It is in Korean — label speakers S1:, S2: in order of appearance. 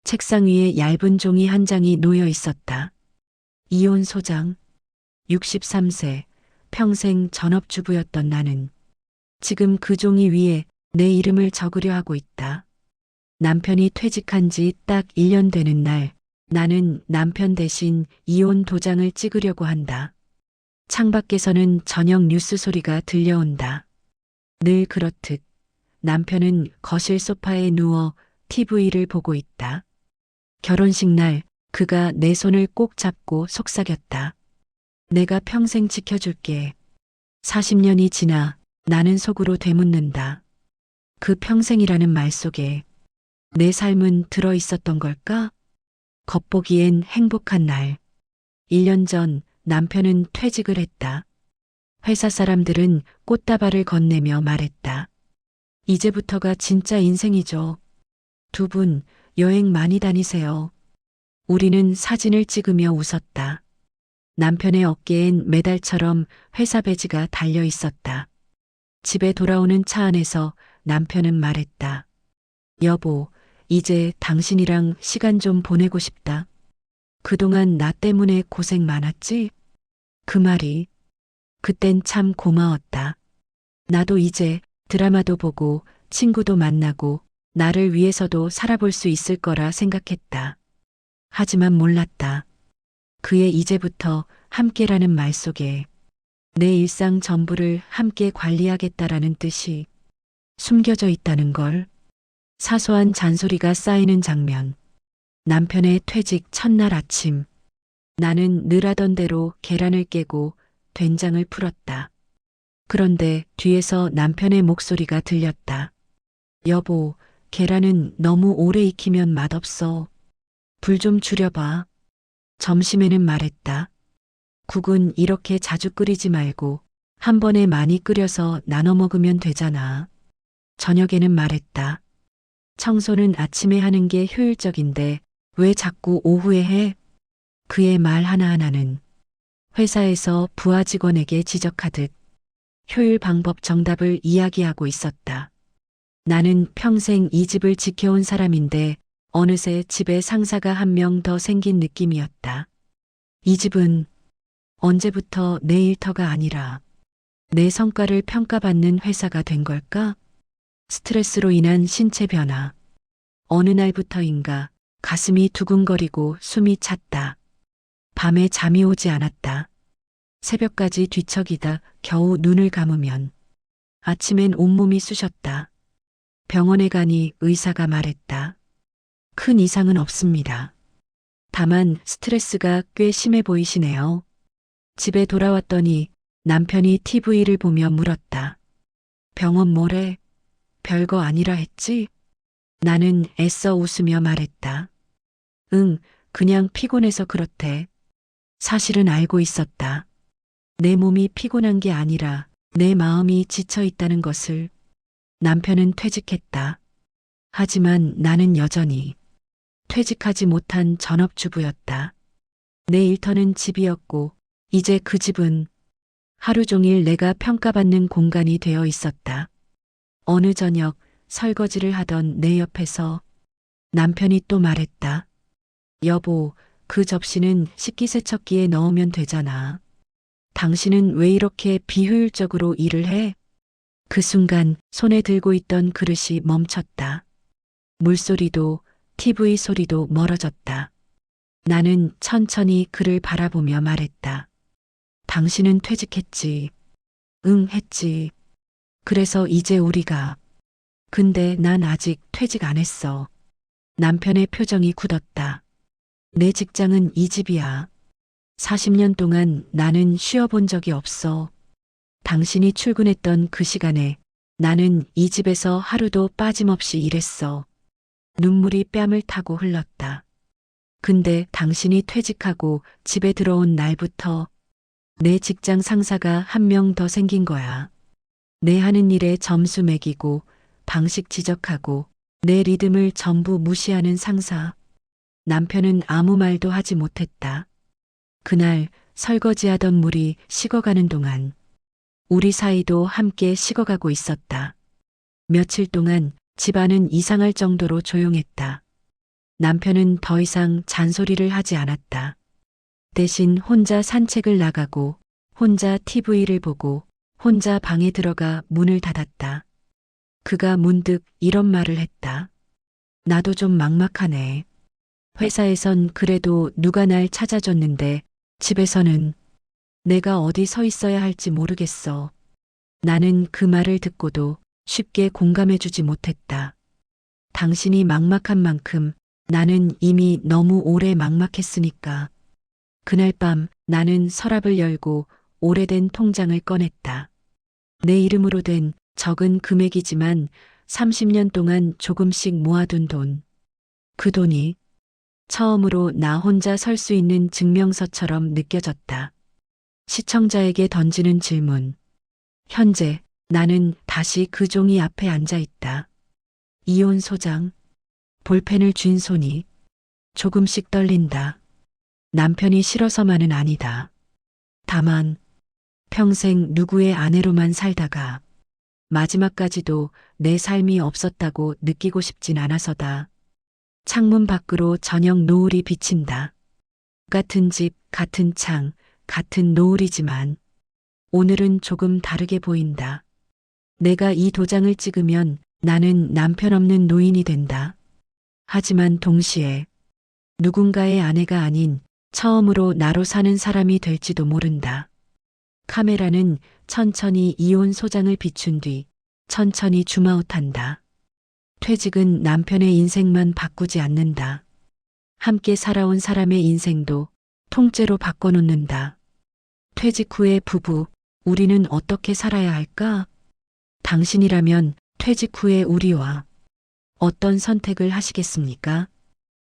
S1: 책상 위에 얇은 종이 한 장이 놓여 있었다. 이혼 소장. 63세. 평생 전업주부였던 나는 지금 그 종이 위에 내 이름을 적으려 하고 있다. 남편이 퇴직한 지 딱 1년 되는 날, 나는 남편 대신 이혼 도장을 찍으려고 한다. 창밖에서는 저녁 뉴스 소리가 들려온다. 늘 그렇듯 남편은 거실 소파에 누워 TV를 보고 있다. 결혼식 날 그가 내 손을 꼭 잡고 속삭였다. 내가 평생 지켜줄게. 40년이 지나 나는 속으로 되묻는다. 그 평생이라는 말 속에 내 삶은 들어 있었던 걸까? 겉보기엔 행복한 날. 1년 전 남편은 퇴직을 했다. 회사 사람들은 꽃다발을 건네며 말했다. 이제부터가 진짜 인생이죠. 두 분 여행 많이 다니세요. 우리는 사진을 찍으며 웃었다. 남편의 어깨엔 메달처럼 회사 배지가 달려 있었다. 집에 돌아오는 차 안에서 남편은 말했다. 여보, 이제 당신이랑 시간 좀 보내고 싶다. 그동안 나 때문에 고생 많았지? 그 말이 그땐 참 고마웠다. 나도 이제 드라마도 보고 친구도 만나고 나를 위해서도 살아볼 수 있을 거라 생각했다. 하지만 몰랐다. 그의 이제부터 함께라는 말 속에 내 일상 전부를 함께 관리하겠다라는 뜻이 숨겨져 있다는 걸. 사소한 잔소리가 쌓이는 장면. 남편의 퇴직 첫날 아침. 나는 늘 하던 대로 계란을 깨고 된장을 풀었다. 그런데 뒤에서 남편의 목소리가 들렸다. 여보, 계란은 너무 오래 익히면 맛없어. 불 좀 줄여봐. 점심에는 말했다. 국은 이렇게 자주 끓이지 말고 한 번에 많이 끓여서 나눠 먹으면 되잖아. 저녁에는 말했다. 청소는 아침에 하는 게 효율적인데 왜 자꾸 오후에 해? 그의 말 하나하나는 회사에서 부하 직원에게 지적하듯 효율 방법 정답을 이야기하고 있었다. 나는 평생 이 집을 지켜온 사람인데 어느새 집에 상사가 한 명 더 생긴 느낌이었다. 이 집은 언제부터 내 일터가 아니라 내 성과를 평가받는 회사가 된 걸까? 스트레스로 인한 신체 변화. 어느 날부터인가 가슴이 두근거리고 숨이 찼다. 밤에 잠이 오지 않았다. 새벽까지 뒤척이다 겨우 눈을 감으면 아침엔 온몸이 쑤셨다. 병원에 가니 의사가 말했다. 큰 이상은 없습니다. 다만 스트레스가 꽤 심해 보이시네요. 집에 돌아왔더니 남편이 TV를 보며 물었다. 병원 뭐래? 별거 아니라 했지? 나는 애써 웃으며 말했다. 응, 그냥 피곤해서 그렇대. 사실은 알고 있었다. 내 몸이 피곤한 게 아니라 내 마음이 지쳐 있다는 것을. 남편은 퇴직했다. 하지만 나는 여전히 퇴직하지 못한 전업주부였다. 내 일터는 집이었고 이제 그 집은 하루 종일 내가 평가받는 공간이 되어 있었다. 어느 저녁 설거지를 하던 내 옆에서 남편이 또 말했다. 여보, 그 접시는 식기세척기에 넣으면 되잖아. 당신은 왜 이렇게 비효율적으로 일을 해? 그 순간 손에 들고 있던 그릇이 멈췄다. 물소리도 TV 소리도 멀어졌다. 나는 천천히 그를 바라보며 말했다. 당신은 퇴직했지. 응, 했지. 그래서 이제 우리가. 근데 난 아직 퇴직 안 했어. 남편의 표정이 굳었다. 내 직장은 이 집이야. 40년 동안 나는 쉬어본 적이 없어. 당신이 출근했던 그 시간에 나는 이 집에서 하루도 빠짐없이 일했어. 눈물이 뺨을 타고 흘렀다. 근데 당신이 퇴직하고 집에 들어온 날부터 내 직장 상사가 한 명 더 생긴 거야. 내 하는 일에 점수 매기고 방식 지적하고 내 리듬을 전부 무시하는 상사. 남편은 아무 말도 하지 못했다. 그날 설거지하던 물이 식어가는 동안 우리 사이도 함께 식어가고 있었다. 며칠 동안 집안은 이상할 정도로 조용했다. 남편은 더 이상 잔소리를 하지 않았다. 대신 혼자 산책을 나가고 혼자 TV를 보고 혼자 방에 들어가 문을 닫았다. 그가 문득 이런 말을 했다. 나도 좀 막막하네. 회사에선 그래도 누가 날 찾아줬는데 집에서는 내가 어디 서 있어야 할지 모르겠어. 나는 그 말을 듣고도 쉽게 공감해주지 못했다. 당신이 막막한 만큼 나는 이미 너무 오래 막막했으니까. 그날 밤 나는 서랍을 열고 오래된 통장을 꺼냈다. 내 이름으로 된 적은 금액이지만 30년 동안 조금씩 모아둔 돈. 그 돈이 처음으로 나 혼자 설 수 있는 증명서처럼 느껴졌다. 시청자에게 던지는 질문. 현재 나는 다시 그 종이 앞에 앉아 있다. 이혼 소장. 볼펜을 쥔 손이 조금씩 떨린다. 남편이 싫어서만은 아니다. 다만 평생 누구의 아내로만 살다가 마지막까지도 내 삶이 없었다고 느끼고 싶진 않아서다. 창문 밖으로 저녁 노을이 비친다. 같은 집, 같은 창, 같은 노을이지만 오늘은 조금 다르게 보인다. 내가 이 도장을 찍으면 나는 남편 없는 노인이 된다. 하지만 동시에 누군가의 아내가 아닌 처음으로 나로 사는 사람이 될지도 모른다. 카메라는 천천히 이혼 소장을 비춘 뒤 천천히 줌아웃한다. 퇴직은 남편의 인생만 바꾸지 않는다. 함께 살아온 사람의 인생도 통째로 바꿔놓는다. 퇴직 후의 부부, 우리는 어떻게 살아야 할까? 당신이라면 퇴직 후의 우리와 어떤 선택을 하시겠습니까?